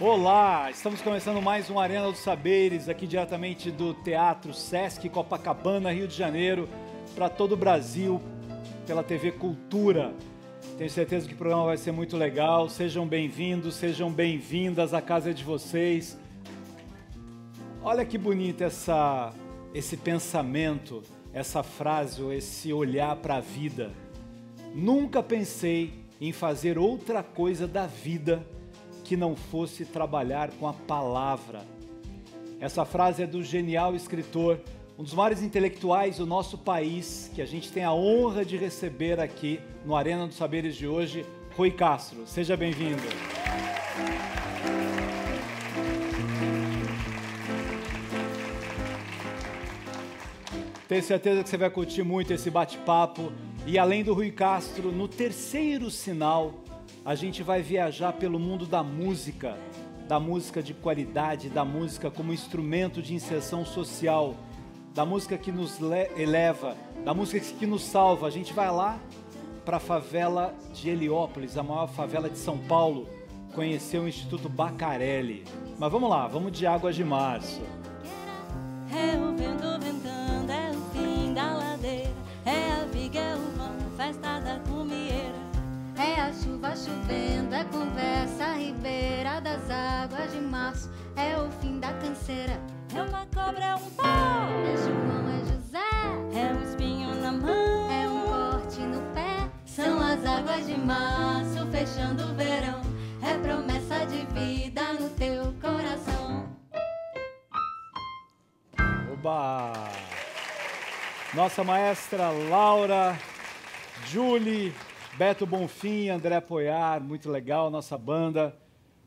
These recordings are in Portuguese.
Olá, estamos começando mais um Arena dos Saberes, aqui diretamente do Teatro Sesc Copacabana, Rio de Janeiro, para todo o Brasil, pela TV Cultura. Tenho certeza que o programa vai ser muito legal. Sejam bem-vindos, sejam bem-vindas à casa de vocês. Olha que bonito esse pensamento, essa frase, ou esse olhar para a vida. Nunca pensei em fazer outra coisa da vida que não fosse trabalhar com a palavra. Essa frase é do genial escritor, um dos maiores intelectuais do nosso país, que a gente tem a honra de receber aqui no Arena dos Saberes de hoje, Rui Castro. Seja bem-vindo. Tenho certeza que você vai curtir muito esse bate-papo. E além do Rui Castro, no terceiro sinal, a gente vai viajar pelo mundo da música de qualidade, da música como instrumento de inserção social, da música que nos eleva, da música que nos salva. A gente vai lá para a favela de Heliópolis, a maior favela de São Paulo, conhecer o Instituto Bacarelli. Mas vamos lá, vamos de Águas de Março. É o vento ventando, é o fim da ladeira, é a viga, é o vão, festa da cumieira. É a chuva chovendo, é conversa ribeira das águas de março, é o fim da canseira. É uma cobra, é um pau, é João, é José, é um espinho na mão, é um corte no pé. São as águas de março fechando o verão, é promessa de vida no teu coração. Oba! Nossa maestra Laura, Julie, Beto Bonfim, André Poiar, muito legal, nossa banda.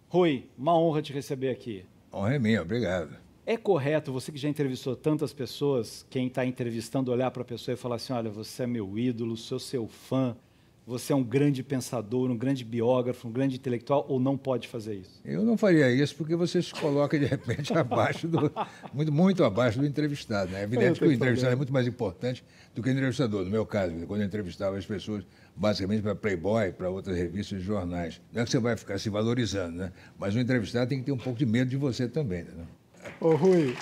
Rui, uma honra te receber aqui. Honra é minha, obrigado. É correto, você que já entrevistou tantas pessoas, quem está entrevistando olhar para a pessoa e falar assim, olha, você é meu ídolo, sou seu fã, você é um grande pensador, um grande biógrafo, um grande intelectual, ou não pode fazer isso? Eu não faria isso porque você se coloca, de repente, abaixo muito abaixo do entrevistado. Né? É evidente que o entrevistado é muito mais importante do que o entrevistador. No meu caso, quando eu entrevistava as pessoas, basicamente para Playboy, para outras revistas e jornais. Não é que você vai ficar se valorizando, né? Mas o entrevistado tem que ter um pouco de medo de você também. Né? Ô, Rui...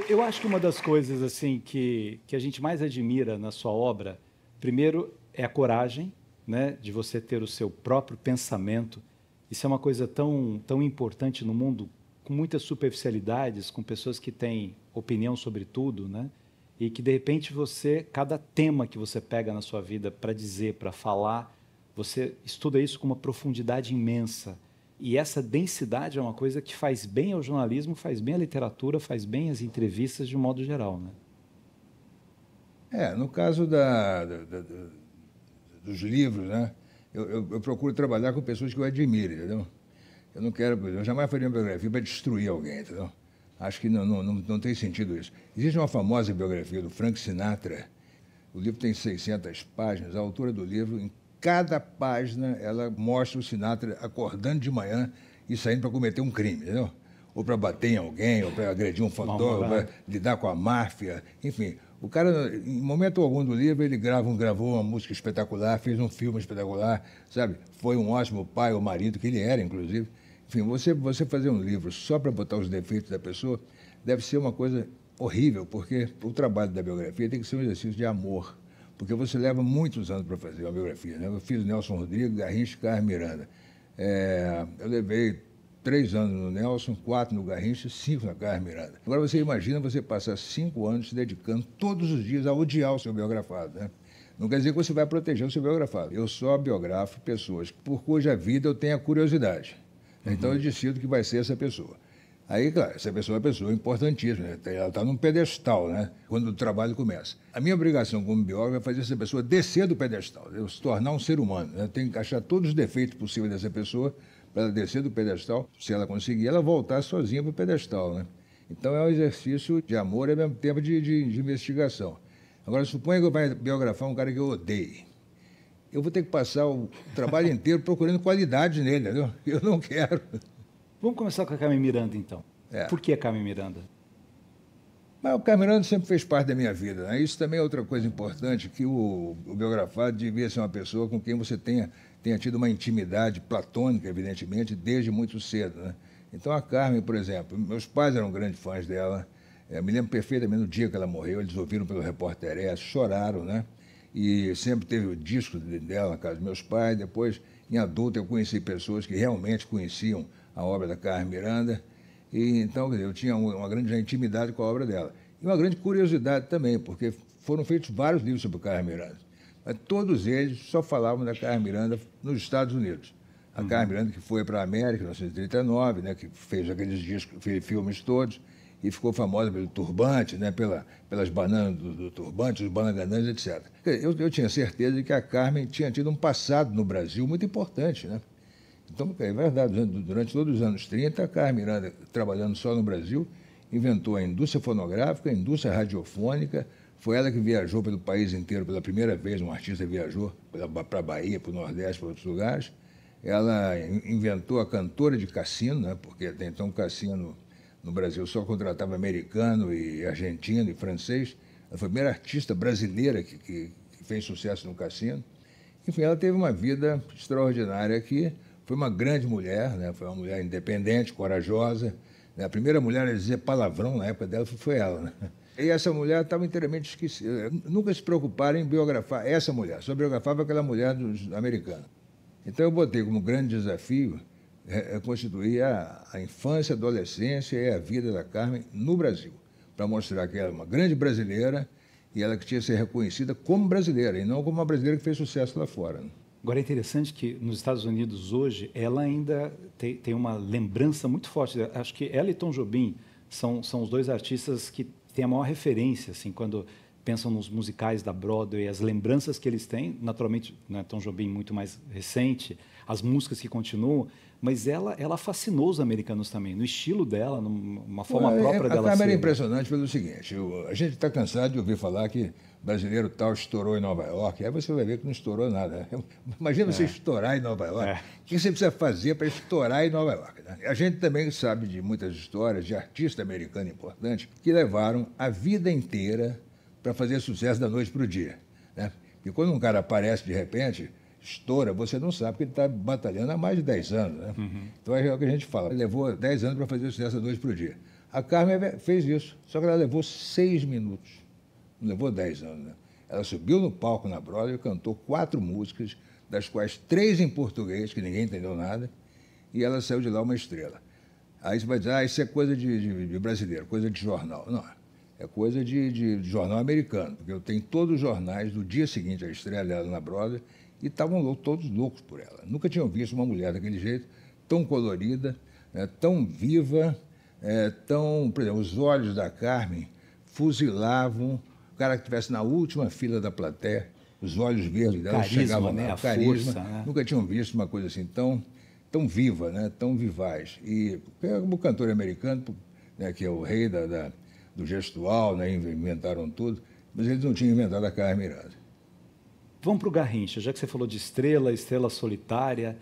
Eu acho que uma das coisas assim que a gente mais admira na sua obra, primeiro, é a coragem, né, de você ter o seu próprio pensamento. Isso é uma coisa tão importante no mundo, com muitas superficialidades, com pessoas que têm opinião sobre tudo, né, e que, de repente, cada tema que você pega na sua vida para dizer, para falar, você estuda isso com uma profundidade imensa. E essa densidade é uma coisa que faz bem ao jornalismo, faz bem à literatura, faz bem às entrevistas de um modo geral, né? No caso dos livros, né, eu procuro trabalhar com pessoas que eu admiro, entendeu? Eu jamais faria uma biografia para destruir alguém, entendeu? Acho que não tem sentido isso. Existe uma famosa biografia do Frank Sinatra, o livro tem 600 páginas, a autora do livro, em cada página, ela mostra o Sinatra acordando de manhã e saindo para cometer um crime, entendeu? Ou para bater em alguém, ou para agredir um fotógrafo, para lidar com a máfia, enfim. O cara, em momento algum do livro, ele gravou uma música espetacular, fez um filme espetacular, sabe? Foi um ótimo pai ou marido, que ele era, inclusive. Enfim, você fazer um livro só para botar os defeitos da pessoa deve ser uma coisa horrível, porque o trabalho da biografia tem que ser um exercício de amor. Porque você leva muitos anos para fazer uma biografia, né? Eu fiz Nelson Rodrigues, Garrincha e Carlos Miranda. Eu levei 3 anos no Nelson, 4 no Garrincha, 5 na Carlos Miranda. Agora você imagina você passar 5 anos se dedicando todos os dias a odiar o seu biografado, né? Não quer dizer que você vai proteger o seu biografado. Eu só biografo pessoas por cuja vida eu tenho a curiosidade. Então eu decido que vai ser essa pessoa. Aí, claro, essa pessoa é uma pessoa importantíssima, né? Ela está num pedestal, né? Quando o trabalho começa. A minha obrigação como biógrafo é fazer essa pessoa descer do pedestal, se tornar um ser humano. Né? Tem que achar todos os defeitos possíveis dessa pessoa para ela descer do pedestal. Se ela conseguir, ela voltar sozinha para o pedestal, né? Então é um exercício de amor e ao mesmo tempo de investigação. Agora, suponha que eu vou biografar um cara que eu odeie. Eu vou ter que passar o trabalho inteiro procurando qualidade nele, entendeu? Eu não quero. Vamos começar com a Carmen Miranda, então. Por que a Carmen Miranda? Mas o Carmen Miranda sempre fez parte da minha vida, né? Isso também é outra coisa importante, que o biografado devia ser uma pessoa com quem você tenha tido uma intimidade platônica, evidentemente, desde muito cedo, né? Então, a Carmen, por exemplo, meus pais eram grandes fãs dela. Eu me lembro perfeitamente no dia que ela morreu, eles ouviram pelo Repórter S, choraram, né? E sempre teve o disco dela na casa dos meus pais. Depois, em adulto, eu conheci pessoas que realmente conheciam a obra da Carmen Miranda. E, então, eu tinha uma grande intimidade com a obra dela. E uma grande curiosidade também, porque foram feitos vários livros sobre Carmen Miranda. Mas todos eles só falavam da Carmen Miranda nos Estados Unidos. A Carmen Miranda que foi para a América em 1939, né, que fez aqueles discos, fez filmes todos, e ficou famosa pelo turbante, né, pelas bananas do turbante, os bananganãs, etc. Eu tinha certeza de que a Carmen tinha tido um passado no Brasil muito importante, né? Então, é verdade, durante todos os anos 30, a Carmen Miranda, trabalhando só no Brasil, inventou a indústria fonográfica, a indústria radiofônica. Foi ela que viajou pelo país inteiro pela primeira vez, um artista viajou para a Bahia, para o Nordeste, para outros lugares. Ela inventou a cantora de cassino, né, porque até então o cassino no Brasil só contratava americano e argentino e francês. Ela foi a primeira artista brasileira que fez sucesso no cassino. Enfim, ela teve uma vida extraordinária aqui. Foi uma grande mulher, né? Foi uma mulher independente, corajosa. A primeira mulher a dizer palavrão na época dela foi ela, né? E essa mulher estava inteiramente esquecida. Nunca se preocuparam em biografar essa mulher, só biografava aquela mulher dos americanos. Então eu botei como grande desafio constituir a infância, a adolescência e a vida da Carmen no Brasil, para mostrar que ela é uma grande brasileira e ela que tinha que ser reconhecida como brasileira e não como uma brasileira que fez sucesso lá fora, né? Agora, é interessante que nos Estados Unidos hoje, ela ainda tem uma lembrança muito forte. Acho que ela e Tom Jobim são os dois artistas que têm a maior referência, assim, quando pensam nos musicais da Broadway, as lembranças que eles têm, naturalmente, né, Tom Jobim muito mais recente, as músicas que continuam, mas ela fascinou os americanos também, no estilo dela, numa forma própria dela. A Carmen ser, é impressionante pelo seguinte, a gente está cansado de ouvir falar que brasileiro tal estourou em Nova York, aí você vai ver que não estourou nada. Imagina você estourar em Nova York. O que você precisa fazer para estourar em Nova York, né? A gente também sabe de muitas histórias de artistas americanos importantes que levaram a vida inteira para fazer sucesso da noite para o dia, né? E quando um cara aparece de repente, estoura, você não sabe que ele está batalhando há mais de 10 anos, né? Então é o que a gente fala, levou 10 anos para fazer sucesso da noite para o dia. A Carmen fez isso, só que ela levou 6 minutos. Não levou 10 anos, né? Ela subiu no palco na Broadway e cantou 4 músicas, das quais 3 em português, que ninguém entendeu nada, e ela saiu de lá uma estrela. Aí você vai dizer, isso é coisa de brasileiro, coisa de jornal. Não, é coisa de jornal americano, porque eu tenho todos os jornais do dia seguinte à estreia dela na Broadway e estavam todos loucos por ela. Nunca tinham visto uma mulher daquele jeito, tão colorida, tão viva, tão... Por exemplo, os olhos da Carmen fuzilavam o cara que estivesse na última fila da plateia, os olhos verdes dela chegavam, né? lá, A carisma, força, né? Nunca tinham visto uma coisa assim tão viva, né? Tão vivaz. E o cantor americano, né, que é o rei do gestual, né? Inventaram tudo, mas eles não tinham inventado a Carmen Miranda. Vamos para o Garrincha, já que você falou de estrela solitária,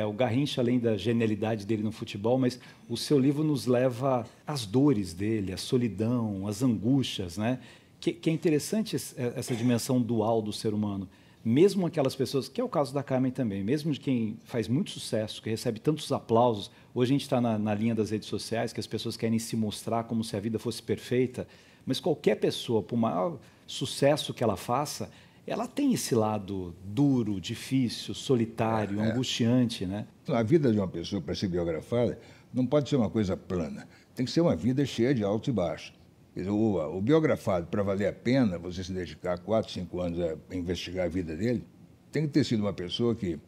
o Garrincha, além da genialidade dele no futebol, mas o seu livro nos leva às dores dele, à solidão, às angústias, né? Que é interessante essa dimensão dual do ser humano. Mesmo aquelas pessoas, que é o caso da Carmen também, mesmo de quem faz muito sucesso, que recebe tantos aplausos, hoje a gente está na linha das redes sociais, que as pessoas querem se mostrar como se a vida fosse perfeita, mas qualquer pessoa, por maior sucesso que ela faça, ela tem esse lado duro, difícil, solitário, angustiante, né? A vida de uma pessoa, para ser biografada, não pode ser uma coisa plana. Tem que ser uma vida cheia de altos e baixos. O biografado, para valer a pena você se dedicar 4, 5 anos a investigar a vida dele, tem que ter sido uma pessoa que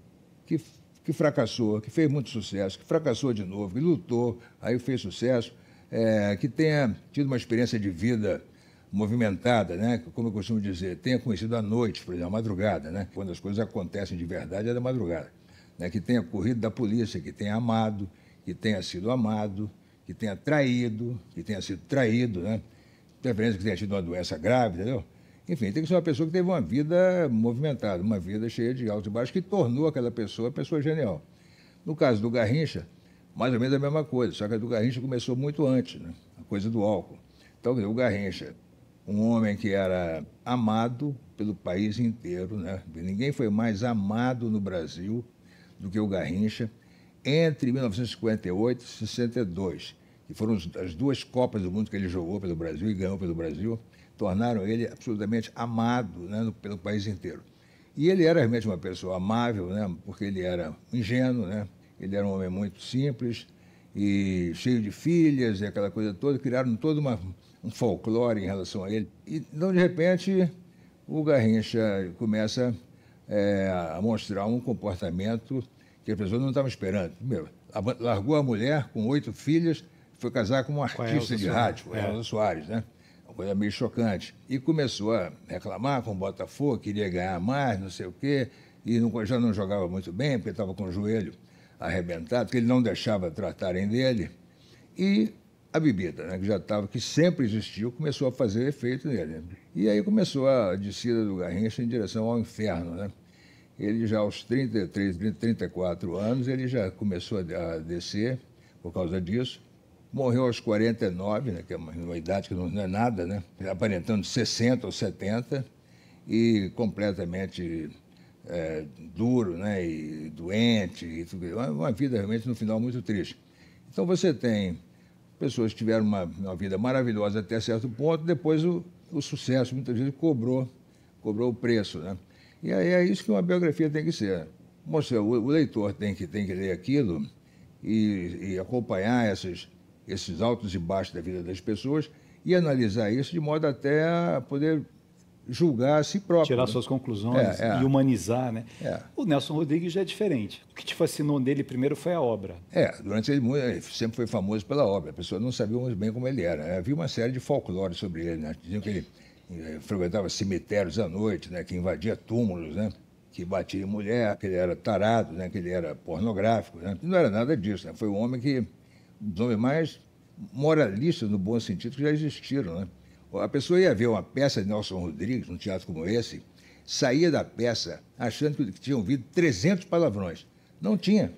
fracassou, que fez muito sucesso, que fracassou de novo, que lutou, aí fez sucesso, que tenha tido uma experiência de vida movimentada, né? Como eu costumo dizer, tenha conhecido a noite, por exemplo, a madrugada, né? Quando as coisas acontecem de verdade é da madrugada, né? Que tenha corrido da polícia, que tenha amado, que tenha sido amado, que tenha traído, que tenha sido traído, né? Preferência que tenha tido uma doença grave, entendeu? Enfim, tem que ser uma pessoa que teve uma vida movimentada, uma vida cheia de altos e baixos, que tornou aquela pessoa genial. No caso do Garrincha, mais ou menos a mesma coisa, só que a do Garrincha começou muito antes, né? A coisa do álcool. Então, o Garrincha, um homem que era amado pelo país inteiro, né? Ninguém foi mais amado no Brasil do que o Garrincha entre 1958 e 62, que foram as duas Copas do Mundo que ele jogou pelo Brasil e ganhou pelo Brasil, tornaram ele absolutamente amado, né, pelo país inteiro. E ele era realmente uma pessoa amável, né, porque ele era ingênuo, né, ele era um homem muito simples e cheio de filhas e aquela coisa toda, criaram todo um folclore em relação a ele. E, então, de repente, o Garrincha começa a mostrar um comportamento que as pessoas não estavam esperando. Primeiro, largou a mulher com 8 filhas, foi casar com um artista de rádio, Elza Soares, né? Uma coisa meio chocante. E começou a reclamar com o Botafogo, queria ganhar mais, não sei o quê, e já não jogava muito bem, porque estava com o joelho arrebentado, que ele não deixava tratarem dele. E a bebida, né, que sempre existiu, começou a fazer efeito nele. E aí começou a descida do Garrincha em direção ao inferno, né? Ele já aos 33, 34 anos, ele já começou a descer por causa disso. Morreu aos 49, né, que é uma idade que não é nada, né? Aparentando 60 ou 70, e completamente duro, né, e doente, e tudo. Uma vida realmente, no final, muito triste. Então você tem pessoas que tiveram uma vida maravilhosa até certo ponto, depois o sucesso, muitas vezes, cobrou o preço, né? E aí é isso que uma biografia tem que ser. Mostra, o leitor tem que ler aquilo e acompanhar esses altos e baixos da vida das pessoas e analisar isso de modo até a poder julgar a si próprio. Tirar suas conclusões e humanizar, né? O Nelson Rodrigues já é diferente. O que te fascinou nele primeiro foi a obra. Durante ele sempre foi famoso pela obra. A pessoa não sabia muito bem como ele era. Havia uma série de folclore sobre ele, né? Diziam que ele frequentava cemitérios à noite, né? Que invadia túmulos, né? Que batia em mulher, que ele era tarado, né? Que ele era pornográfico, né? Não era nada disso, né? Foi um homem dos homens mais moralistas, no bom sentido, que já existiram, né? A pessoa ia ver uma peça de Nelson Rodrigues, num teatro como esse, saía da peça achando que tinha ouvido 300 palavrões. Não tinha.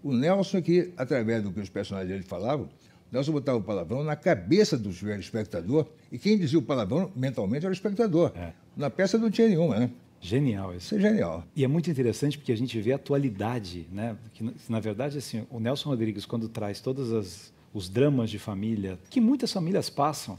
O Nelson, que, através do que os personagens dele falavam, o Nelson botava o palavrão na cabeça do espectador, e quem dizia o palavrão mentalmente era o espectador. Na peça não tinha nenhuma, né? Genial isso. Isso é genial. E é muito interessante porque a gente vê a atualidade, né? Que, na verdade, assim, o Nelson Rodrigues, quando traz todos os dramas de família, que muitas famílias passam,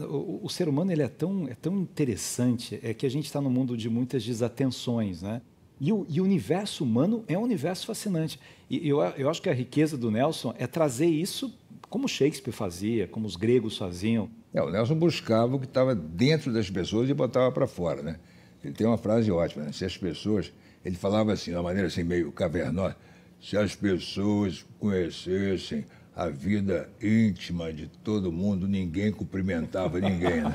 o ser humano ele é tão interessante, que a gente está num mundo de muitas desatenções, né? E o universo humano é um universo fascinante. E eu acho que a riqueza do Nelson é trazer isso como Shakespeare fazia, como os gregos faziam. O Nelson buscava o que estava dentro das pessoas e botava para fora, né? Ele tem uma frase ótima, né? Se as pessoas... Ele falava assim, de uma maneira assim meio cavernosa, se as pessoas conhecessem a vida íntima de todo mundo, ninguém cumprimentava ninguém. Né?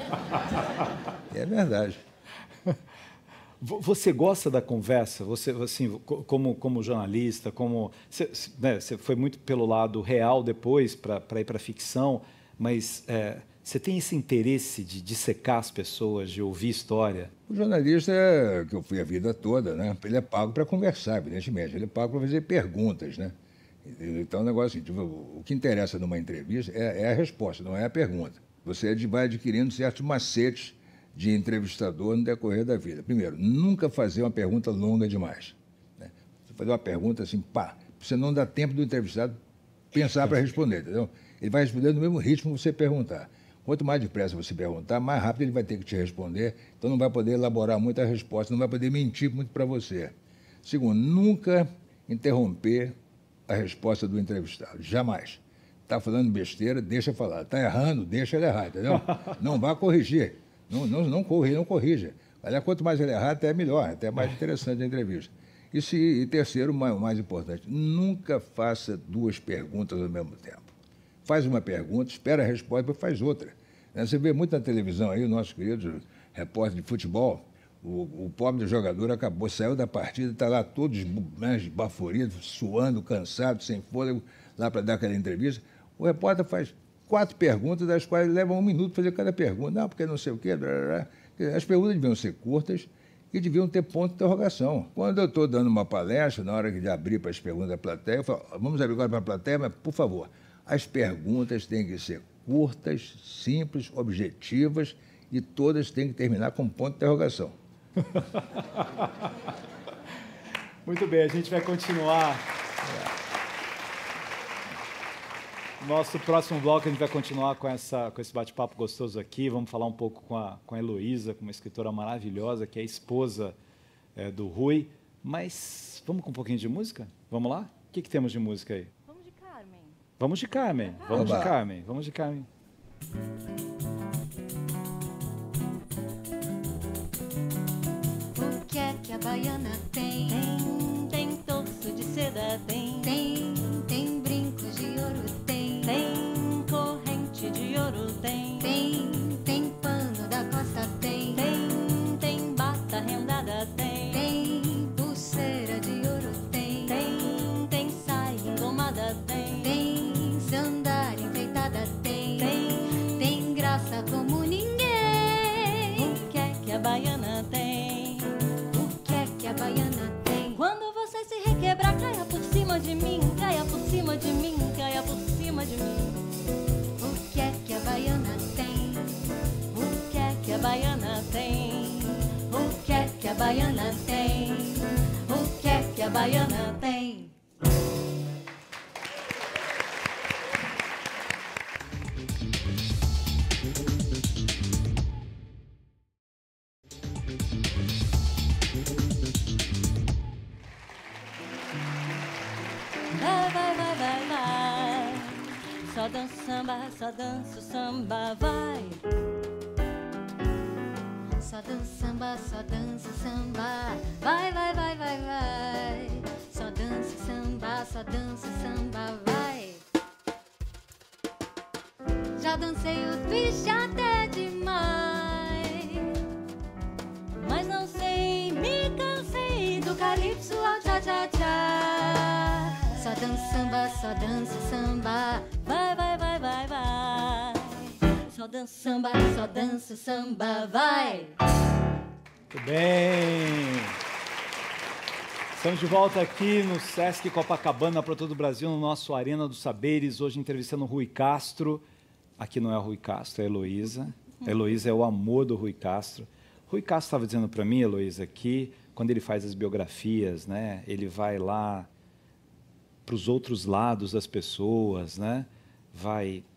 É verdade. Você gosta da conversa? Você, assim, como jornalista, você foi muito pelo lado real depois para ir para a ficção, mas você tem esse interesse de dissecar as pessoas, de ouvir história? O jornalista, que eu fui a vida toda, né? Ele é pago para conversar, evidentemente. Ele é pago para fazer perguntas, né? Então, o negócio assim, tipo, o que interessa numa entrevista é a resposta, não é a pergunta. Você vai adquirindo certos macetes de entrevistador no decorrer da vida. Primeiro, nunca fazer uma pergunta longa demais. Né? Você fazer uma pergunta assim, você não dá tempo do entrevistado pensar para responder, entendeu? Ele vai responder no mesmo ritmo que você perguntar. Quanto mais depressa você perguntar, mais rápido ele vai ter que te responder, então não vai poder elaborar muita resposta, não vai poder mentir muito para você. Segundo, nunca interromper a resposta do entrevistado, jamais. Está falando besteira, deixa falar. Está errando, deixa ele errar, entendeu? Não vá corrigir. Não corrija. Aliás, quanto mais ele errar, até melhor, até mais interessante a entrevista. E terceiro, o mais importante, nunca faça 2 perguntas ao mesmo tempo. Faz uma pergunta, espera a resposta, depois faz outra. Você vê muito na televisão aí, o nosso querido repórter de futebol, o pobre do jogador saiu da partida, está lá todo esbaforido, suando, cansado, sem fôlego, lá para dar aquela entrevista. O repórter faz 4 perguntas, das quais leva 1 minuto para fazer cada pergunta. Não, porque não sei o quê. Blá, blá, blá. As perguntas deviam ser curtas e deviam ter ponto de interrogação. Quando eu estou dando uma palestra, na hora de abrir para as perguntas da plateia, eu falo, vamos abrir agora para a plateia, mas, por favor, as perguntas têm que ser curtas, simples, objetivas e todas têm que terminar com ponto de interrogação. Muito bem, a gente vai continuar. Nosso próximo bloco, a gente vai continuar com esse bate-papo gostoso aqui. Vamos falar um pouco com a Heloísa, com uma escritora maravilhosa, que é a esposa do Rui. Mas vamos com um pouquinho de música? Vamos lá? O que temos de música aí? Vamos de Carmen. Vamos de Carmen. Vamos de Carmen. Vamos de Carmen. O que é que a baiana tem? Tem torso de seda, tem brincos de ouro, tem corrente de ouro, tem pano da costa, tem bata rendada, tem pulseira de ouro, tem saia engomada, tem sandália enfeitada, tem graça como ninguém. O que é que a baiana tem? O que é que a baiana tem? Quando você se requebrar, caia por cima de mim, caia por cima de mim, caia por cima de mim. O que é que a baiana tem? O que é que a baiana tem? O que é que a baiana tem? O que é que a baiana tem? Vai. Só danço samba, só danço samba, vai. Só danço samba, só danço samba, vai. Só danço samba, vai. Já dancei o twist até demais, mas não sei, me cansei do calypso ao tchá-tchá-tchá. Só danço samba, vai. Só danço samba, vai. Muito bem. Estamos de volta aqui no Sesc Copacabana para todo o Brasil, no nosso Arena dos Saberes. Hoje entrevistando o Rui Castro. Aqui não é o Rui Castro, é a Heloísa. A Heloísa é o amor do Rui Castro. Rui Castro estava dizendo para mim, Heloísa, que quando ele faz as biografias, né, ele vai lá para os outros lados das pessoas, né?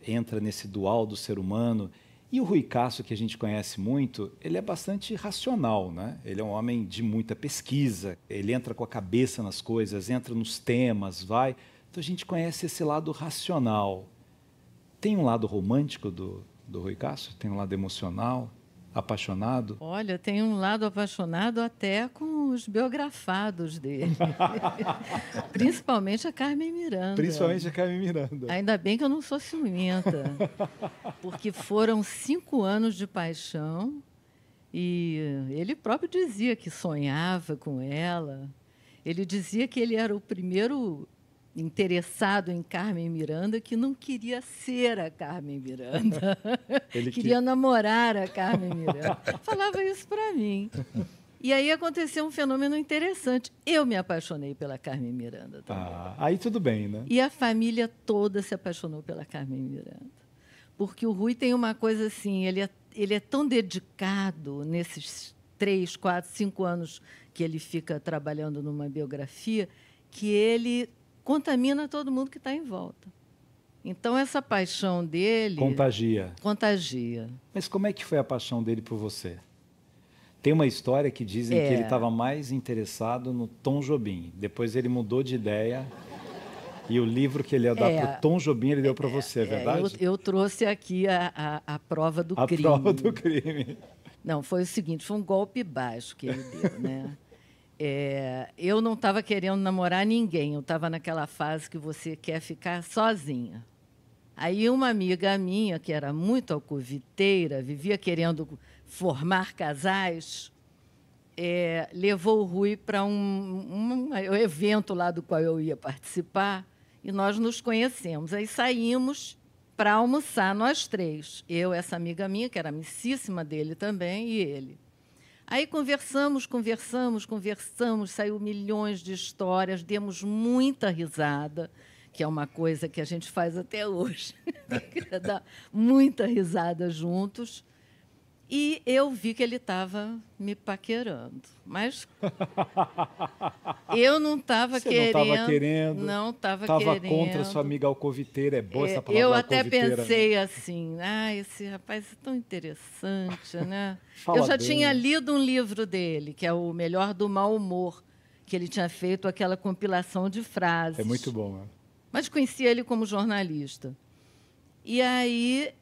Entra nesse dual do ser humano. E o Rui Castro, que a gente conhece muito, ele é bastante racional, né? Ele é um homem de muita pesquisa, ele entra com a cabeça nas coisas, entra nos temas, vai. Então a gente conhece esse lado racional. Tem um lado romântico do Rui Castro? Tem um lado emocional? Apaixonado? Olha, tem um lado apaixonado até com os biografados dele. Principalmente a Carmen Miranda. Principalmente a Carmen Miranda. Ainda bem que eu não sou ciumenta, porque foram 5 anos de paixão e ele próprio dizia que sonhava com ela. Ele dizia que ele era o primeiro interessado em Carmen Miranda que não queria ser a Carmen Miranda. Ele queria namorar a Carmen Miranda. Falava isso para mim. E aí aconteceu um fenômeno interessante. Eu me apaixonei pela Carmen Miranda também. Aí tudo bem, né? E a família toda se apaixonou pela Carmen Miranda. Porque o Rui tem uma coisa assim, ele é tão dedicado nesses 3, 4, 5 anos que ele fica trabalhando numa biografia, que ele contamina todo mundo que está em volta. Então, essa paixão dele... Contagia. Mas como é que foi a paixão dele por você? Tem uma história que dizem que ele estava mais interessado no Tom Jobim. Depois ele mudou de ideia e o livro que ele ia dar para o Tom Jobim, ele deu para você, é verdade? Eu trouxe aqui a prova do crime. A prova do crime. Não, foi o seguinte, foi um golpe baixo que ele deu, né? Eu não estava querendo namorar ninguém, eu estava naquela fase que você quer ficar sozinha. Aí uma amiga minha, que era muito alcoviteira, vivia querendo formar casais, levou o Rui para um evento lá do qual eu ia participar, e nós nos conhecemos. Aí saímos para almoçar, nós 3. Eu, essa amiga minha, que era amicíssima dele também, e ele. Aí conversamos, saiu milhões de histórias, demos muita risada, que é uma coisa que a gente faz até hoje. Dá muita risada juntos. E eu vi que ele estava me paquerando. Mas eu não estava querendo. Não estava querendo. Não estava querendo. Estava contra sua amiga alcoviteira. É boa essa palavra, eu até alcoviteira, pensei né? assim, esse rapaz é tão interessante, né? Fala eu já bem. tinha lido um livro dele, que é O Melhor do Mau Humor, que ele tinha feito aquela compilação de frases. É muito bom, né? Mas conhecia ele como jornalista. E aí,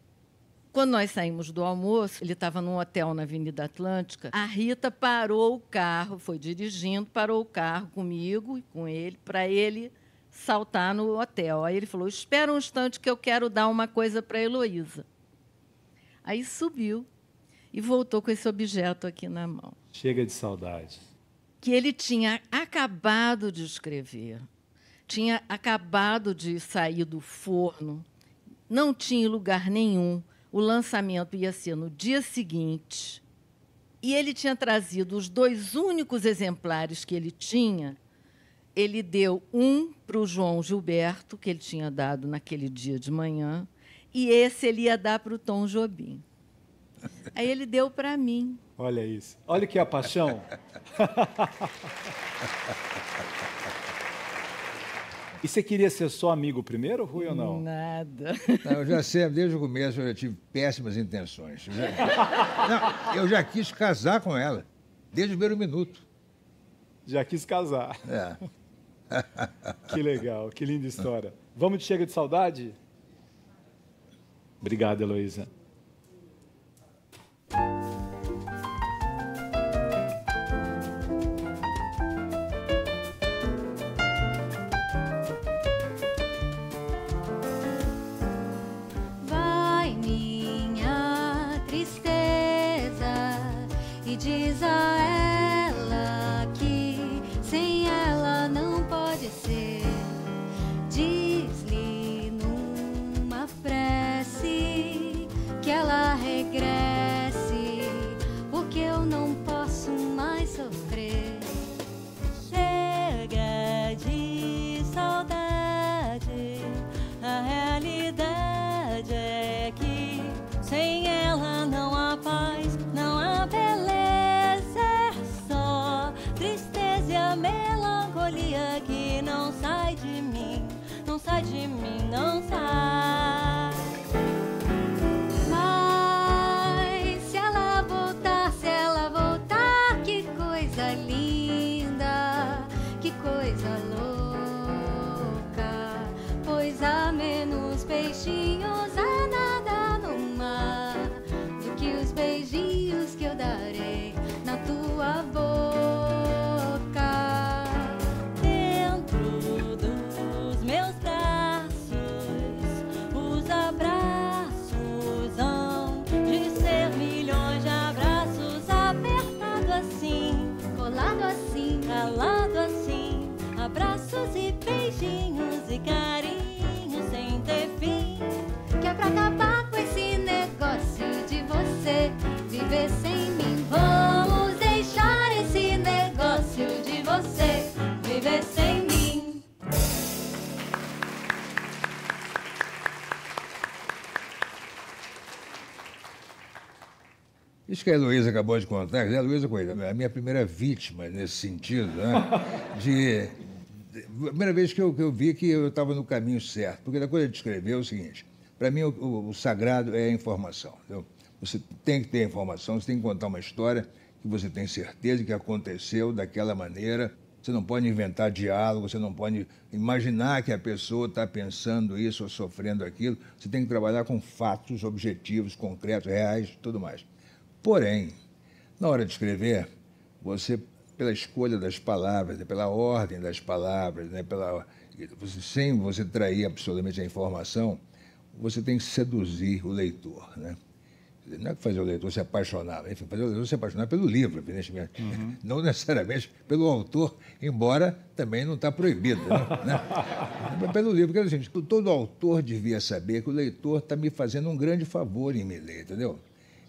quando nós saímos do almoço, ele estava num hotel na Avenida Atlântica, a Rita parou o carro, foi dirigindo, parou o carro comigo e com ele, para ele saltar no hotel. Aí ele falou, espera um instante que eu quero dar uma coisa para a Heloísa. Aí subiu e voltou com esse objeto aqui na mão. Chega de saudade. Que ele tinha acabado de escrever, tinha acabado de sair do forno, não tinha lugar nenhum, o lançamento ia ser no dia seguinte, e ele tinha trazido os 2 únicos exemplares que ele tinha. Ele deu um para o João Gilberto, que ele tinha dado naquele dia de manhã, e esse ele ia dar para o Tom Jobim. Aí ele deu para mim. Olha isso. Olha que é a paixão. E você queria ser só amigo primeiro, Rui, ou não? Nada. Não, eu já sei, desde o começo eu já tive péssimas intenções. Eu já quis casar com ela, desde o primeiro minuto. Já quis casar. É. Que legal, que linda história. Vamos de Chega de Saudade? Obrigado, Heloísa. Vai minha tristeza e diz a ela que sem ela não pode ser. Diz-lhe numa prece que ela regresse, porque eu não posso mais sofrer. Chega de saudade, a realidade é que sem ela não há paz, não há beleza, é só tristeza e a melancolia que não sai de mim, não sai de mim, não sai. Mas se ela voltar, que coisa linda, que coisa louca, pois há menos peixinhos a nadar no mar do que os beijinhos que eu darei na tua boca. Dentro dos meus braços, os abraços hão de ser milhões de abraços, apertado assim, colado assim, calado assim, abraços e beijinhos e carinhos sem ter fim. Que é pra acabar com esse negócio de você viver sem mim. Vamos deixar esse negócio de você viver sem mim. Isso que a Heloísa acabou de contar, a Heloísa foi a minha primeira vítima nesse sentido, né? A primeira vez que eu vi que eu estava no caminho certo. Porque a coisa de escrever é o seguinte, para mim o sagrado é a informação. Entendeu? Você tem que ter informação, você tem que contar uma história que você tem certeza que aconteceu daquela maneira. Você não pode inventar diálogo, você não pode imaginar que a pessoa está pensando isso ou sofrendo aquilo. Você tem que trabalhar com fatos objetivos, concretos, reais, tudo mais. Porém, na hora de escrever, você, pela escolha das palavras, pela ordem das palavras, né, sem você trair absolutamente a informação, você tem que seduzir o leitor, né? Não é que fazer o leitor se apaixonar, enfim, fazer o leitor se apaixonar pelo livro, evidentemente. Não necessariamente pelo autor, embora também não está proibido, né? Pelo livro, porque assim, todo autor devia saber que o leitor está me fazendo um grande favor em me ler, entendeu?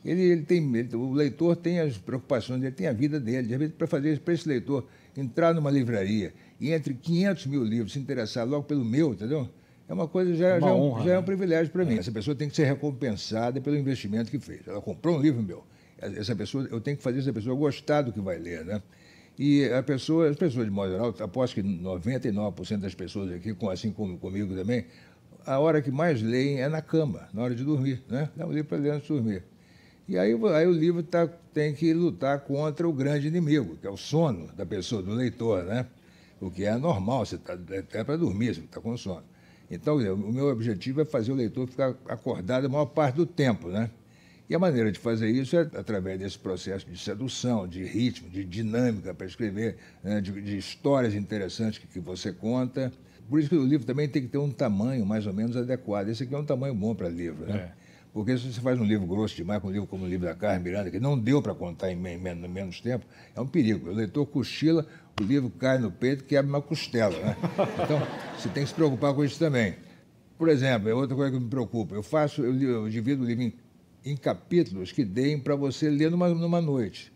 O leitor tem as preocupações dele, tem a vida dele. De repente, para esse leitor entrar numa livraria e entre 500 mil livros se interessar logo pelo meu, entendeu? É uma coisa, honra, já é um privilégio para mim. Essa pessoa tem que ser recompensada pelo investimento que fez. Ela comprou um livro meu. Eu tenho que fazer essa pessoa gostar do que vai ler, né? E as pessoas, de modo geral, aposto que 99% das pessoas aqui, assim como comigo também, a hora que mais leem é na cama, na hora de dormir, né? Dá um livro para ler antes de dormir. E aí o livro tem que lutar contra o grande inimigo, que é o sono da pessoa, do leitor, né? O que é normal, você até para dormir, você está com sono. Então, o meu objetivo é fazer o leitor ficar acordado a maior parte do tempo, né? E a maneira de fazer isso é através desse processo de sedução, de ritmo, de dinâmica para escrever, né? de histórias interessantes que você conta. Por isso que o livro também tem que ter um tamanho mais ou menos adequado. Esse aqui é um tamanho bom para livro, né? Porque se você faz um livro grosso demais, como o livro da Carmen Miranda, que não deu para contar em menos tempo, é um perigo. O leitor cochila, o livro cai no peito e quebra uma costela, né? Então, você tem que se preocupar com isso também. Por exemplo, é outra coisa que me preocupa. Eu divido o livro em capítulos que deem para você ler numa noite.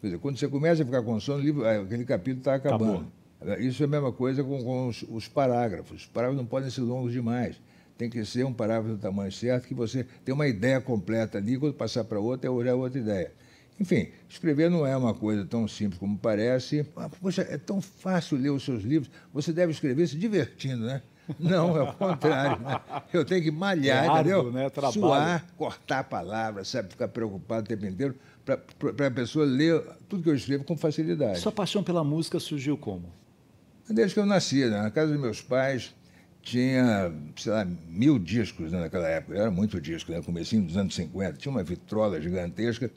Quer dizer, quando você começa a ficar com sono, aquele capítulo está acabando. Acabou. Isso é a mesma coisa com os parágrafos. Os parágrafos não podem ser longos demais. Tem que ser um parágrafo do tamanho certo, que você tem uma ideia completa ali, quando passar para outra, é outra ideia. Enfim, escrever não é uma coisa tão simples como parece. Poxa, é tão fácil ler os seus livros, você deve escrever se divertindo, né? Não, é o contrário. Né? Eu tenho que malhar, entendeu? Né? Suar, cortar palavras, sabe? Ficar preocupado o tempo inteiro, para a pessoa ler tudo que eu escrevo com facilidade. Sua paixão pela música surgiu como? Desde que eu nasci, né? Na casa dos meus pais, tinha, sei lá, 1000 discos, né, naquela época. Era muito disco, né? Comecinho dos anos 50. Tinha uma vitrola gigantesca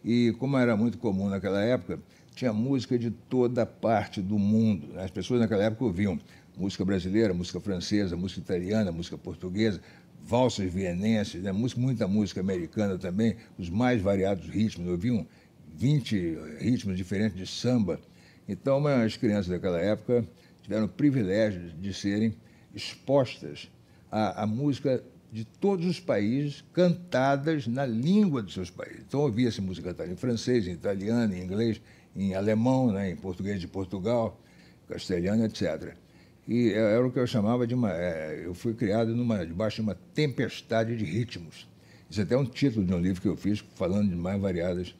e, como era muito comum naquela época, tinha música de toda parte do mundo. As pessoas naquela época ouviam música brasileira, música francesa, música italiana, música portuguesa, valsas vienenses, né? Muita música americana também, os mais variados ritmos. Ouviam 20 ritmos diferentes de samba. Então, as crianças daquela época tiveram o privilégio de serem expostas à música de todos os países, cantadas na língua dos seus países. Então, ouvia-se música cantada em francês, em italiano, em inglês, em alemão, né, em português de Portugal, castelhano, etc. E era o que eu chamava de eu fui criado debaixo de uma tempestade de ritmos. Isso até é um título de um livro que eu fiz, falando de mais variadas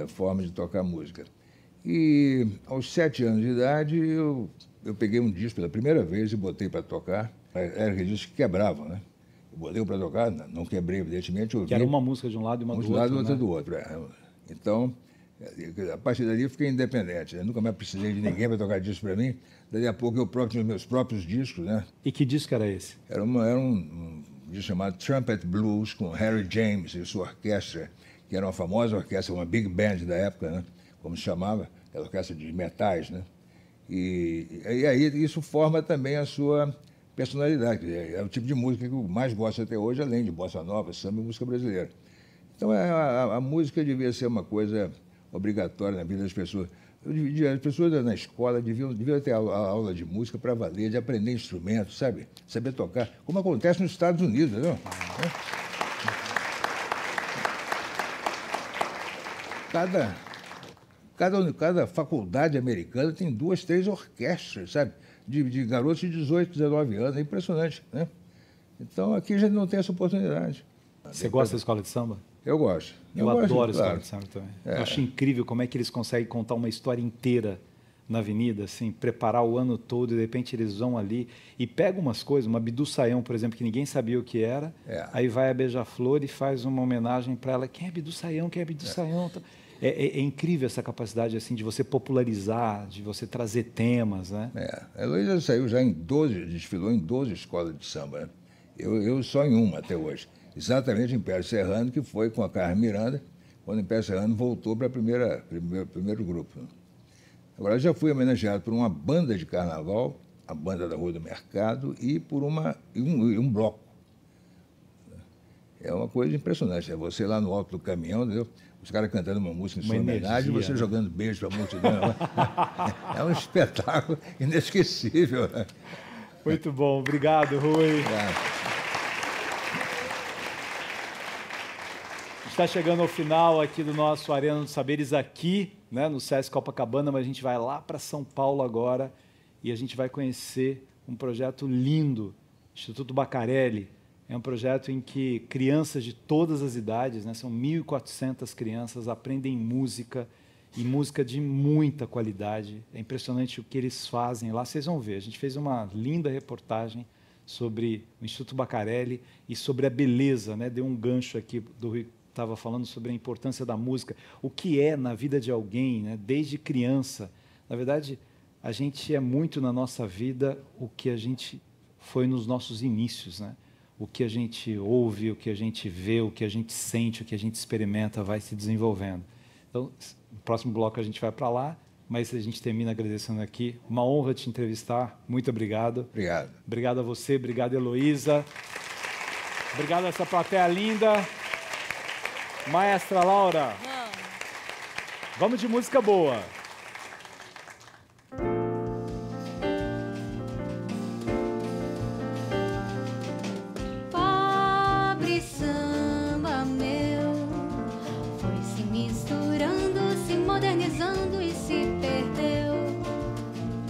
formas de tocar música. E, aos 7 anos de idade, eu peguei um disco pela primeira vez e botei para tocar. Era aqueles discos que quebravam, né? Eu botei para tocar, não quebrei, evidentemente. Que era uma música de um lado e uma do outro. Um de um lado e outra né? do outro. Então, a partir dali eu fiquei independente. Eu nunca mais precisei de ninguém para tocar disco para mim. Daí a pouco eu próprio tinha os meus próprios discos, né? E que disco era esse? Era um disco chamado Trumpet Blues, com Harry James e sua orquestra, que era uma famosa orquestra, uma big band da época, né? Como se chamava, aquela orquestra de metais, né? E aí isso forma também a sua personalidade. É o tipo de música que eu mais gosto até hoje, além de bossa nova, samba e música brasileira. Então a música devia ser uma coisa obrigatória na vida das pessoas. As pessoas na escola deviam ter aula de música para valer, de aprender instrumentos, sabe? Saber tocar, como acontece nos Estados Unidos, entendeu? Cada faculdade americana tem 2, 3 orquestras, sabe? De garotos de 18, 19 anos. É impressionante, né? Então, aqui a gente não tem essa oportunidade. Você gosta da escola de samba? Eu gosto. Eu adoro a escola claro. de samba também. Eu acho incrível como é que eles conseguem contar uma história inteira na avenida, assim, preparar o ano todo e de repente eles vão ali e pegam umas coisas, uma Bidu Sayão, por exemplo, que ninguém sabia o que era, aí vai a Beija-Flor e faz uma homenagem para ela. Quem é Bidu Sayão? Quem é Bidu Sayão? É incrível essa capacidade assim de você popularizar, de você trazer temas, né? A Heloísa saiu já desfilou em 12 escolas de samba, né? Eu só em uma até hoje. Exatamente em Império Serrano, que foi com a Carmen Miranda, quando o Império Serrano voltou para o primeiro grupo. Agora, eu já fui homenageado por uma banda de carnaval, a banda da Rua do Mercado, e por um bloco. É uma coisa impressionante. É você lá no alto do caminhão, entendeu? Os caras cantando uma música em sua homenagem e você jogando beijo para a multidão. É um espetáculo inesquecível. Muito bom. Obrigado, Rui. Obrigado. está chegando ao final aqui do nosso Arena dos Saberes aqui, né, no Sesc Copacabana, mas a gente vai lá para São Paulo agora e a gente vai conhecer um projeto lindo, Instituto Bacarelli. É um projeto em que crianças de todas as idades, né, são 1.400 crianças, aprendem música e música de muita qualidade. É impressionante o que eles fazem lá. Vocês vão ver, a gente fez uma linda reportagem sobre o Instituto Bacarelli e sobre a beleza, né? Deu um gancho aqui do Rui, estava falando sobre a importância da música, o que é na vida de alguém, né? Desde criança. Na verdade, a gente é muito na nossa vida o que a gente foi nos nossos inícios, né? O que a gente ouve, o que a gente vê, o que a gente sente, o que a gente experimenta vai se desenvolvendo. Então, no próximo bloco a gente vai para lá, mas a gente termina agradecendo aqui. Uma honra te entrevistar. Muito obrigado. Obrigado. Obrigado a você, obrigado, Heloísa. Obrigado a essa plateia linda. Maestra Laura. Vamos de música boa. Pobre samba meu, foi se misturando, se modernizando e se perdeu.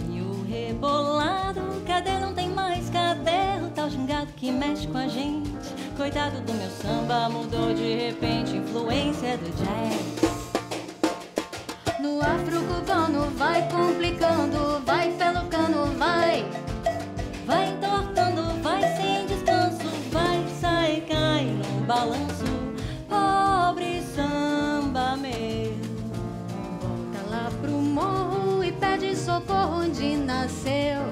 E o rebolado, cadê? Não tem mais, cadê o tal gingado que mexe com a gente? Coitado do meu samba, mudou de repente, influência do jazz. No afro-cubano vai complicando, vai pelo cano, vai entortando, vai sem descanso, vai, sai, cai num balanço. Pobre samba meu, volta lá pro morro e pede socorro onde nasceu.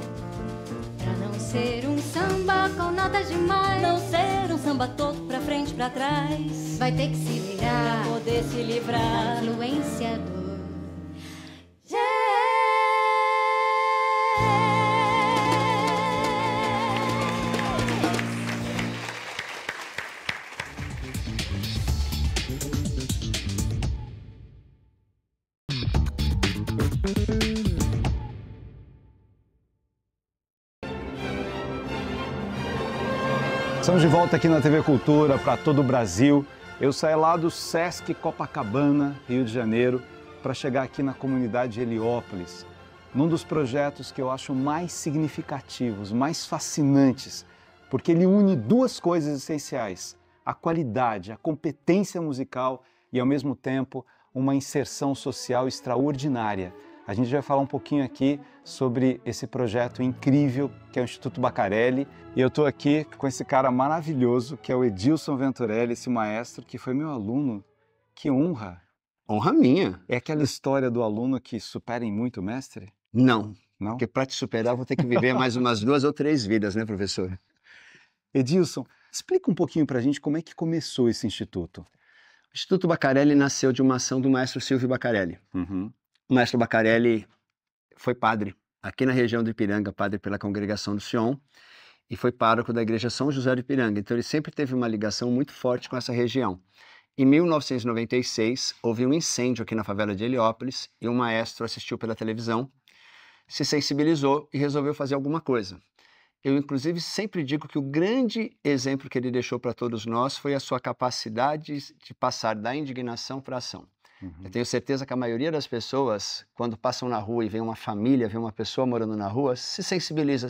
Pra não ser um samba com notas demais, não ser um samba todo pra frente, pra trás, vai ter que se virar pra poder se livrar da influência do jazz. Estamos de volta aqui na TV Cultura para todo o Brasil. Eu saí lá do Sesc Copacabana, Rio de Janeiro, para chegar aqui na comunidade Heliópolis, num dos projetos que eu acho mais significativos, mais fascinantes, porque ele une duas coisas essenciais: a qualidade, a competência musical e, ao mesmo tempo, uma inserção social extraordinária. A gente vai falar um pouquinho aqui sobre esse projeto incrível que é o Instituto Bacarelli. E eu estou aqui com esse cara maravilhoso, que é o Edilson Venturelli, esse maestro que foi meu aluno. Que honra! Honra minha. É aquela história do aluno que supera em muito o mestre? Não. Não? Porque para te superar eu vou ter que viver mais umas 2 ou 3 vidas, né, professor? Edilson, explica um pouquinho para a gente como é que começou esse instituto. O Instituto Bacarelli nasceu de uma ação do maestro Silvio Bacarelli. Uhum. O maestro Bacarelli foi padre aqui na região do Ipiranga, padre pela congregação do Sion, e foi pároco da igreja São José do Ipiranga. Então ele sempre teve uma ligação muito forte com essa região. Em 1996, houve um incêndio aqui na favela de Heliópolis e um maestro assistiu pela televisão, se sensibilizou e resolveu fazer alguma coisa. Eu, inclusive, sempre digo que o grande exemplo que ele deixou para todos nós foi a sua capacidade de passar da indignação para a ação. Uhum. Eu tenho certeza que a maioria das pessoas, quando passam na rua e vê uma família, vê uma pessoa morando na rua, se sensibiliza,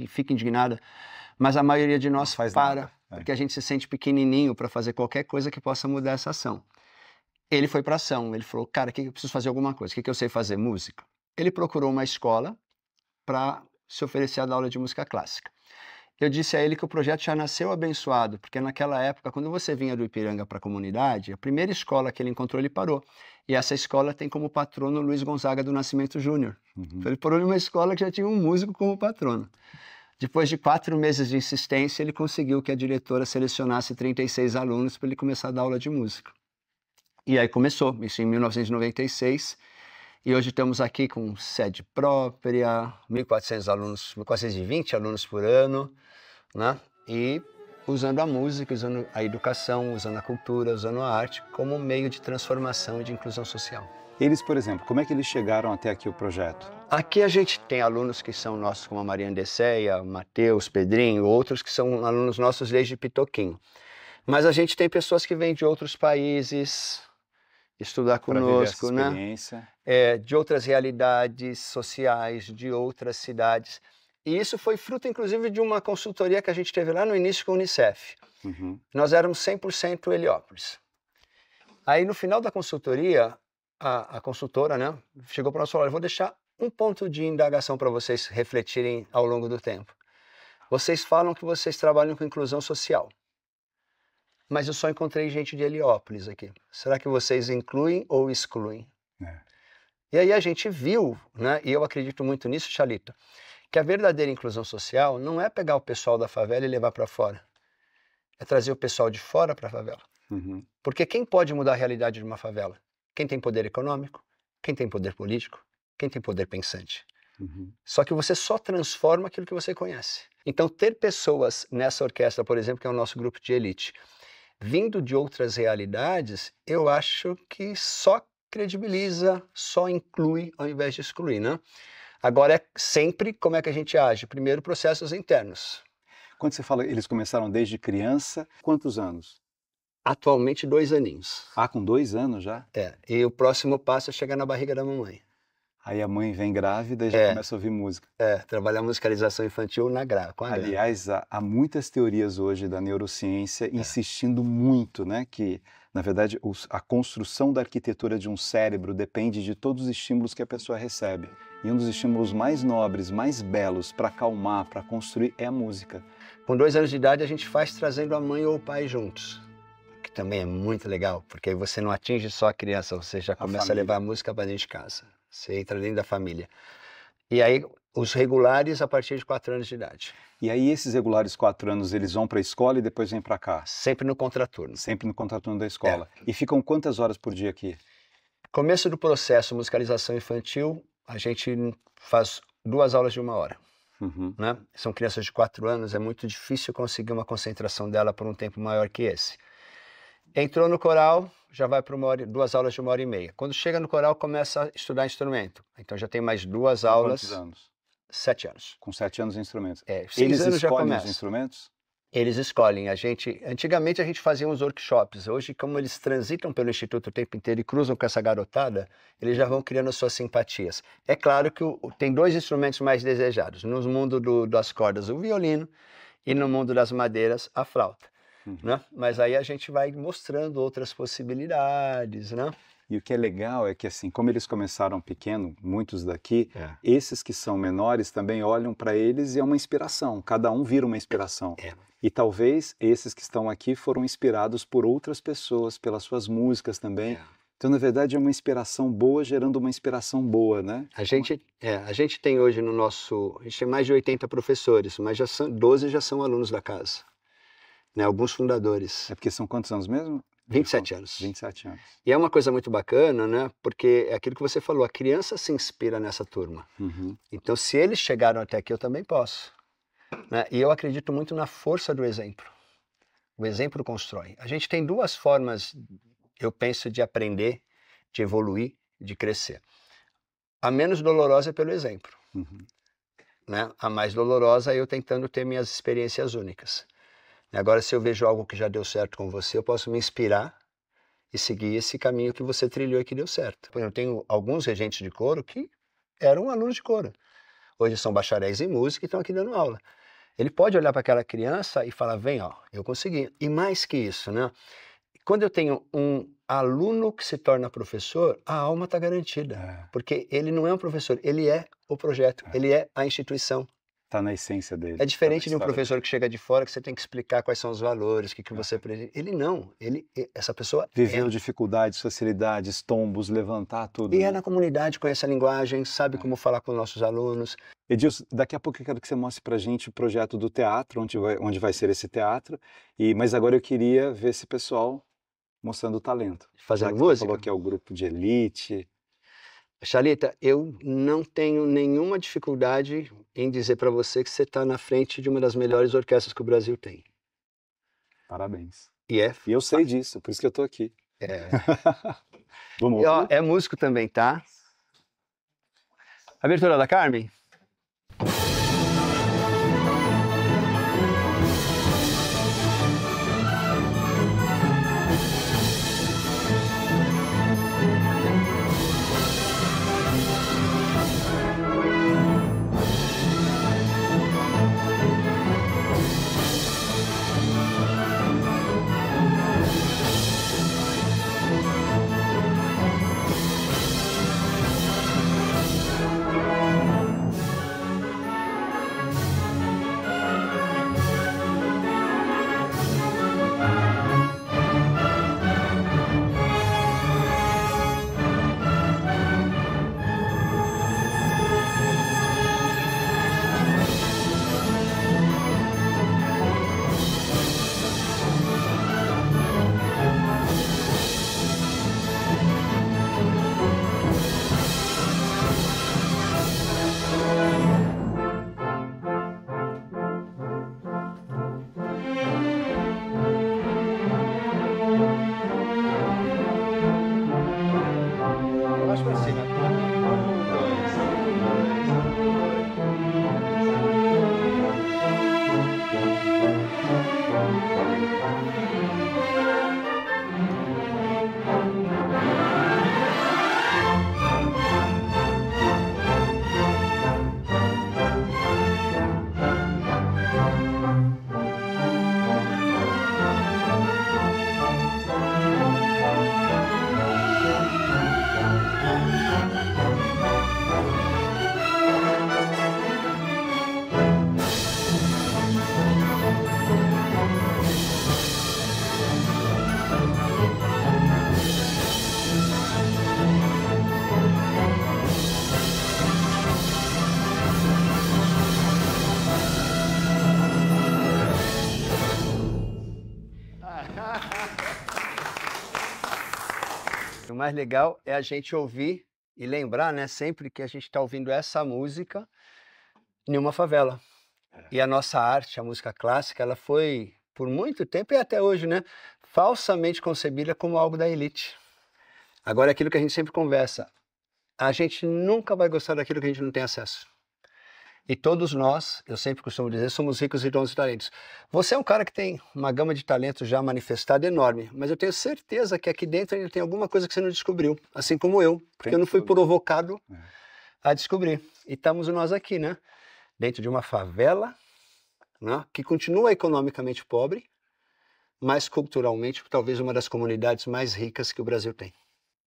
fica indignada, mas a maioria de nós para, porque a gente se sente pequenininho para fazer qualquer coisa que possa mudar essa ação. Ele foi para a ação, ele falou, cara, eu preciso fazer alguma coisa, o que eu sei fazer? Música. Ele procurou uma escola para se oferecer a dar aula de música clássica. Eu disse a ele que o projeto já nasceu abençoado, porque naquela época, quando você vinha do Ipiranga para a comunidade, a primeira escola que ele encontrou, ele parou. E essa escola tem como patrono Luiz Gonzaga do Nascimento Júnior. Uhum. Então ele parou numa escola que já tinha um músico como patrono. Depois de 4 meses de insistência, ele conseguiu que a diretora selecionasse 36 alunos para ele começar a dar aula de música. E aí começou, isso em 1996. E hoje estamos aqui com sede própria, 1.400 alunos, 1.420 alunos por ano, né? E usando a música, usando a educação, usando a cultura, usando a arte como meio de transformação e de inclusão social. Eles, por exemplo, como é que eles chegaram até aqui o projeto? Aqui a gente tem alunos que são nossos, como a Maria Andesseia, Matheus, Pedrinho, outros que são alunos nossos desde Pitoquinho. Mas a gente tem pessoas que vêm de outros países estudar conosco, essa né? experiência. De outras realidades sociais, de outras cidades. E isso foi fruto, inclusive, de uma consultoria que a gente teve lá no início com a Unicef. Uhum. Nós éramos 100% Heliópolis. Aí, no final da consultoria, a consultora, né, chegou para nós e falou: vou deixar um ponto de indagação para vocês refletirem ao longo do tempo. Vocês falam que vocês trabalham com inclusão social, mas eu só encontrei gente de Heliópolis aqui. Será que vocês incluem ou excluem? E aí a gente viu, né, e eu acredito muito nisso, Chalita, que a verdadeira inclusão social não é pegar o pessoal da favela e levar para fora. É trazer o pessoal de fora para a favela. Uhum. Porque quem pode mudar a realidade de uma favela? Quem tem poder econômico, quem tem poder político, quem tem poder pensante. Uhum. Só que você só transforma aquilo que você conhece. Então, ter pessoas nessa orquestra, por exemplo, que é o nosso grupo de elite, vindo de outras realidades, eu acho que só credibiliza, só inclui ao invés de excluir, né? Agora, é sempre como é que a gente age. Primeiro, processos internos. Quando você fala, eles começaram desde criança, quantos anos? Atualmente, 2 aninhos. Ah, com 2 anos já? E o próximo passo é chegar na barriga da mamãe. Aí a mãe vem grávida e já começa a ouvir música. Trabalhar musicalização infantil com a Aliás, há muitas teorias hoje da neurociência insistindo muito, né, que, na verdade, a construção da arquitetura de um cérebro depende de todos os estímulos que a pessoa recebe. E um dos estímulos mais nobres, mais belos para acalmar, para construir, é a música. Com 2 anos de idade, a gente faz trazendo a mãe ou o pai juntos. Que também é muito legal, porque aí você não atinge só a criança, você já começa a levar a música para dentro de casa. Você entra dentro da família. E aí, os regulares a partir de 4 anos de idade. E aí, esses regulares 4 anos, eles vão para a escola e depois vêm para cá? Sempre no contraturno. Sempre no contraturno da escola. E ficam quantas horas por dia aqui? Começo do processo musicalização infantil, a gente faz 2 aulas de 1 hora. Uhum. Né? São crianças de 4 anos, é muito difícil conseguir uma concentração dela por um tempo maior que esse. Entrou no coral, já vai para 2 aulas de 1h30. Quando chega no coral, começa a estudar instrumento. Então já tem mais 2 aulas. Quantos anos? 7 anos. Com 7 anos de instrumentos. 6 Eles anos já escolhem começa. os instrumentos? Eles escolhem. Antigamente a gente fazia uns workshops. Hoje, como eles transitam pelo Instituto o tempo inteiro e cruzam com essa garotada, eles já vão criando as suas simpatias. É claro que tem 2 instrumentos mais desejados. No mundo das cordas, o violino, e no mundo das madeiras, a flauta. Né? Mas aí a gente vai mostrando outras possibilidades, né? E o que é legal é que, assim, como eles começaram pequeno, muitos daqui, esses que são menores também olham para eles e é uma inspiração. Cada um vira uma inspiração. E talvez esses que estão aqui foram inspirados por outras pessoas, pelas suas músicas também. Então, na verdade, é uma inspiração boa gerando uma inspiração boa, né? A gente tem hoje no nosso... A gente tem mais de 80 professores, mas 12 já são alunos da casa. Né, alguns fundadores. É porque são quantos anos mesmo? 27 anos. 27 anos. E é uma coisa muito bacana, né? Porque é aquilo que você falou, a criança se inspira nessa turma. Uhum. Então, se eles chegaram até aqui, eu também posso. Né? E eu acredito muito na força do exemplo. O exemplo constrói. A gente tem 2 formas, eu penso, de aprender, de evoluir, de crescer. A menos dolorosa é pelo exemplo. Uhum. Né? A mais dolorosa é eu tentando ter minhas experiências únicas. Agora, se eu vejo algo que já deu certo com você, eu posso me inspirar e seguir esse caminho que você trilhou e que deu certo. Eu tenho alguns regentes de coro que eram alunos de coro. Hoje são bacharéis em música e estão aqui dando aula. Ele pode olhar para aquela criança e falar, vem, ó, eu consegui. E mais que isso, né? Quando eu tenho um aluno que se torna professor, a alma está garantida. Porque ele não é um professor, ele é o projeto, ele é a instituição. Está na essência dele. É diferente de um professor que chega de fora, que você tem que explicar quais são os valores, o que você... Ele não, essa pessoa... Viveu dificuldades, facilidades, tombos, levantar tudo. E é na comunidade, conhece a linguagem, sabe como falar com os nossos alunos. Edilson, daqui a pouco eu quero que você mostre pra gente o projeto do teatro, onde vai ser esse teatro. Mas agora eu queria ver esse pessoal mostrando o talento. Fazendo música? Você falou que é o grupo de elite... Chalita, eu não tenho nenhuma dificuldade em dizer para você que você está na frente de uma das melhores orquestras que o Brasil tem. Parabéns. E eu sei disso, por isso que eu estou aqui. Vamos é músico também, tá? Abertura da Carmen? o mais legal é a gente ouvir e lembrar, né, sempre que a gente está ouvindo essa música em uma favela. E a nossa arte, a música clássica, ela foi, por muito tempo e até hoje, né, falsamente concebida como algo da elite. Agora, é aquilo que a gente sempre conversa, a gente nunca vai gostar daquilo que a gente não tem acesso. E todos nós, eu sempre costumo dizer, somos ricos de dons e talentos. Você é um cara que tem uma gama de talentos já manifestada enorme, mas eu tenho certeza que aqui dentro ainda tem alguma coisa que você não descobriu, assim como eu, porque eu não fui provocado a descobrir. E estamos nós aqui, né? Dentro de uma favela, né, que continua economicamente pobre, mas culturalmente talvez uma das comunidades mais ricas que o Brasil tem.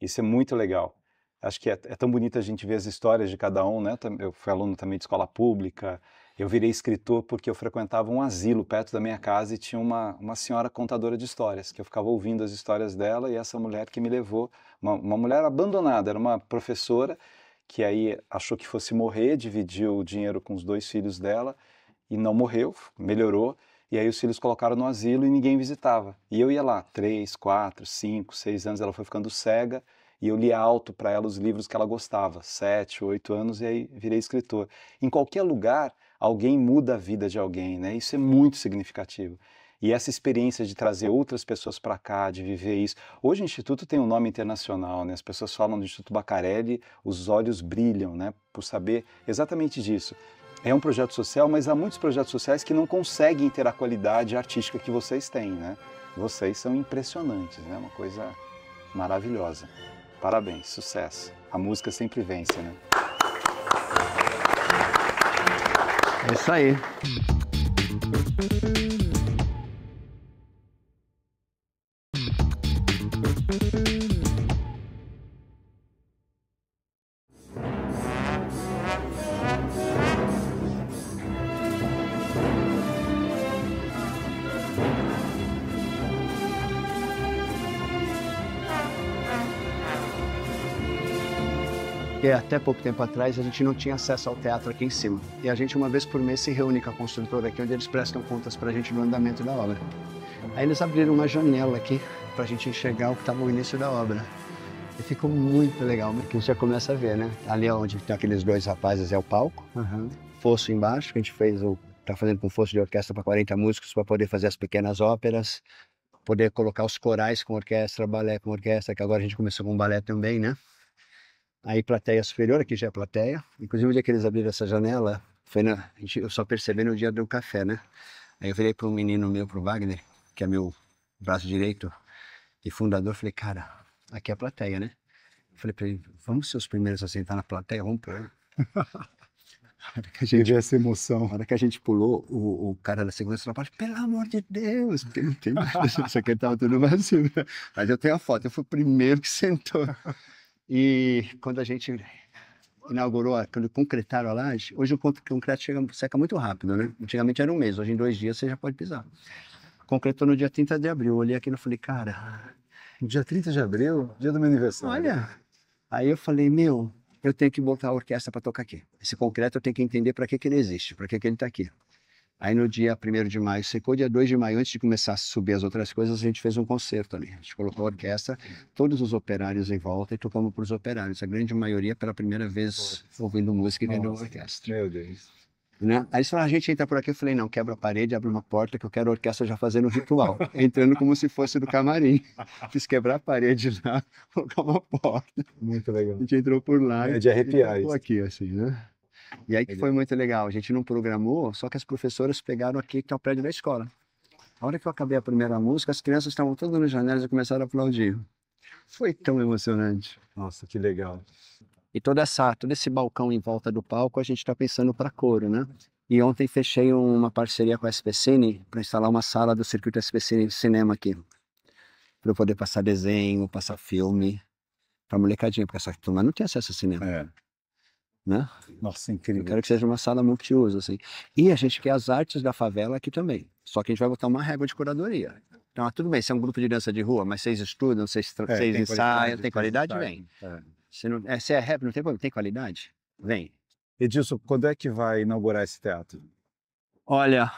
Isso é muito legal. Acho que é tão bonito a gente ver as histórias de cada um, né? Eu fui aluno também de escola pública, eu virei escritor porque eu frequentava um asilo perto da minha casa e tinha uma senhora contadora de histórias, que eu ficava ouvindo as histórias dela, e essa mulher que me levou, uma mulher abandonada, era uma professora que aí achou que fosse morrer, dividiu o dinheiro com os 2 filhos dela e não morreu, melhorou, e aí os filhos colocaram no asilo e ninguém visitava. E eu ia lá, 3, 4, 5, 6 anos, ela foi ficando cega, e eu lia alto para ela os livros que ela gostava, 7, 8 anos, e aí virei escritor. Em qualquer lugar, alguém muda a vida de alguém, né? Isso é muito significativo. E essa experiência de trazer outras pessoas para cá, de viver isso. Hoje o Instituto tem um nome internacional, né? As pessoas falam do Instituto Bacarelli, os olhos brilham, né? Por saber exatamente disso. É um projeto social, mas há muitos projetos sociais que não conseguem ter a qualidade artística que vocês têm, né? Vocês são impressionantes, né? Uma coisa maravilhosa. Parabéns, sucesso. A música sempre vence, né? É isso aí. Porque até pouco tempo atrás a gente não tinha acesso ao teatro aqui em cima. E a gente uma vez por mês se reúne com a construtora aqui, onde eles prestam contas pra gente no andamento da obra. Aí eles abriram uma janela aqui pra gente enxergar o que estava o início da obra. E ficou muito legal, porque a gente já começa a ver, né? Ali onde tem aqueles 2 rapazes é o palco, fosso embaixo, que a gente tá fazendo com fosso de orquestra para 40 músicos para poder fazer as pequenas óperas, poder colocar os corais com orquestra, balé com orquestra, que agora a gente começou com balé também, né? Aí plateia superior, aqui já é plateia. Inclusive o dia que eles abriram essa janela, eu só percebi no dia do café, né? Aí eu virei para um menino meu, pro Wagner, que é meu braço direito e fundador, falei, cara, aqui é a plateia, né? Eu falei para ele, vamos ser os primeiros a sentar na plateia, vamos pôr. Essa emoção. Na hora que a gente pulou, o cara da segurança falou, pelo amor de Deus, porque não tem mais, isso aqui estava tudo vazio, né? Mas eu tenho a foto, eu fui o primeiro que sentou. E quando a gente inaugurou, quando concretaram a laje, hoje o concreto seca muito rápido, né? Antigamente era um mês, hoje em 2 dias você já pode pisar. Concretou no dia 30 de abril, eu olhei aqui e falei, cara... Dia 30 de abril, dia do meu aniversário. Olha, aí eu falei, meu, eu tenho que botar a orquestra para tocar aqui. Esse concreto eu tenho que entender para que ele existe, para que ele está aqui. Aí no dia 1º de maio secou, dia 2 de maio, antes de começar a subir as outras coisas, a gente fez um concerto ali. A gente colocou a orquestra, todos os operários em volta e tocamos para os operários. A grande maioria pela primeira vez ouvindo música e vendo a orquestra. Meu Deus. Né? Aí eles falaram, a gente entra por aqui. Eu falei, não, quebra a parede, abre uma porta que eu quero a orquestra já fazendo o ritual. Entrando como se fosse do camarim. Fiz quebrar a parede lá, colocar uma porta. Muito legal. A gente entrou por lá É de arrepiar isso. Aqui, assim, né? E aí que foi muito legal, a gente não programou, só que as professoras pegaram aqui que é o prédio da escola. A hora que eu acabei a primeira música, as crianças estavam todas nas janelas e começaram a aplaudir. Foi tão emocionante. Nossa, que legal. E todo esse balcão em volta do palco, a gente está pensando para coro, né? E ontem fechei uma parceria com a SPCine para instalar uma sala do circuito SPCine Cinema aqui. Para eu poder passar desenho, passar filme, para molecadinha, porque essa turma não tem acesso a cinema. É. Né? Nossa, incrível. Eu quero que seja uma sala multiuso, assim. E a gente quer as artes da favela aqui também. Só que a gente vai botar uma régua de curadoria. Então, tudo bem, se é um grupo de dança de rua, mas vocês estudam, vocês ensaiam, tem qualidade? Vem. Se é rap, não tem problema, tem qualidade? Vem. Edilson, quando é que vai inaugurar esse teatro? Olha,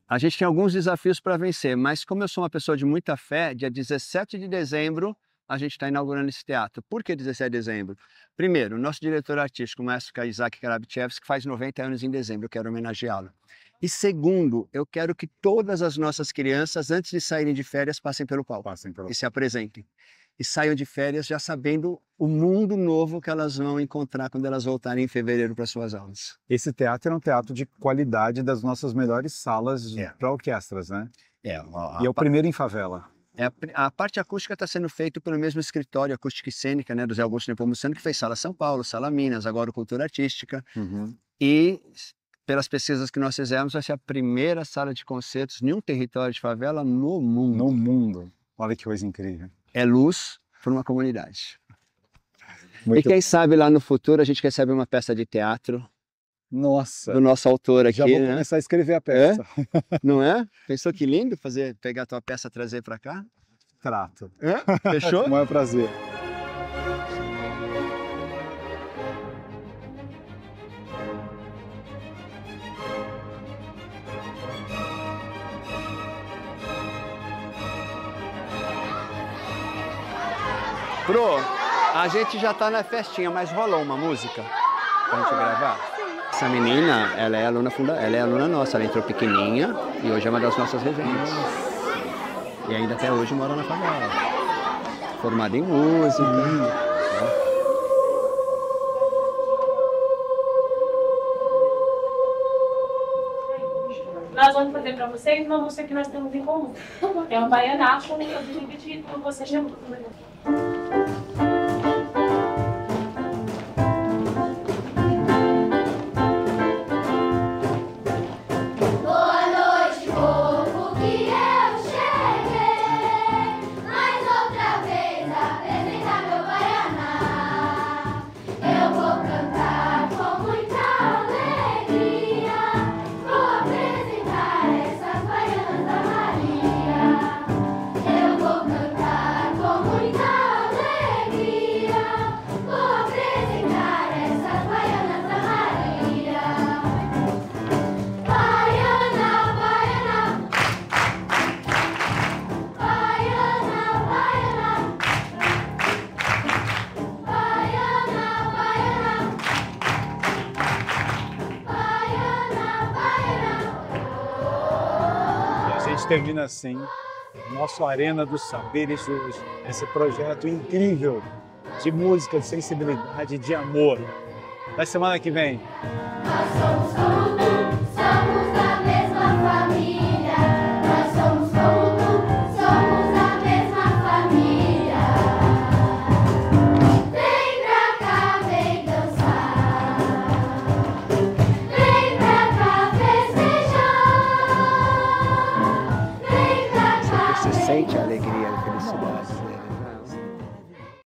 a gente tem alguns desafios para vencer, mas como eu sou uma pessoa de muita fé, dia 17 de dezembro, a gente está inaugurando esse teatro. Por que 17 de dezembro? Primeiro, o nosso diretor artístico, o maestro Isaac Karabchevsky, faz 90 anos em dezembro, eu quero homenageá-lo. E segundo, eu quero que todas as nossas crianças, antes de saírem de férias, passem pelo palco e se apresentem. E saiam de férias já sabendo o mundo novo que elas vão encontrar quando elas voltarem em fevereiro para suas aulas. Esse teatro é um teatro de qualidade das nossas melhores salas para orquestras, né? E é o primeiro em favela. A parte acústica está sendo feita pelo mesmo escritório Acústica e Cênica, né, do Zé Augusto Nepomuceno, que fez Sala São Paulo, Sala Minas, agora o Cultura Artística. E pelas pesquisas que nós fizemos, vai ser a primeira sala de concertos em um território de favela no mundo. No mundo. Olha que coisa incrível. É luz para uma comunidade. E quem sabe lá no futuro a gente recebe uma peça de teatro. Nossa. Do nosso autor aqui, já vou começar a escrever a peça. Não é? Pensou que lindo pegar a tua peça e trazer para cá? Trato. Fechou? Com o maior prazer. Pro, a gente já tá na festinha, mas rolou uma música pra gente gravar? Essa menina, ela é aluna nossa, ela entrou pequenininha e hoje é uma das nossas regentes. E ainda até hoje mora na favela. Formada em música. Nós vamos fazer para vocês uma música que nós temos em comum. É um baianaço, eu dividido com vocês. Termina assim, nosso Arena dos Saberes hoje, esse projeto incrível de música, de sensibilidade, de amor. Na semana que vem.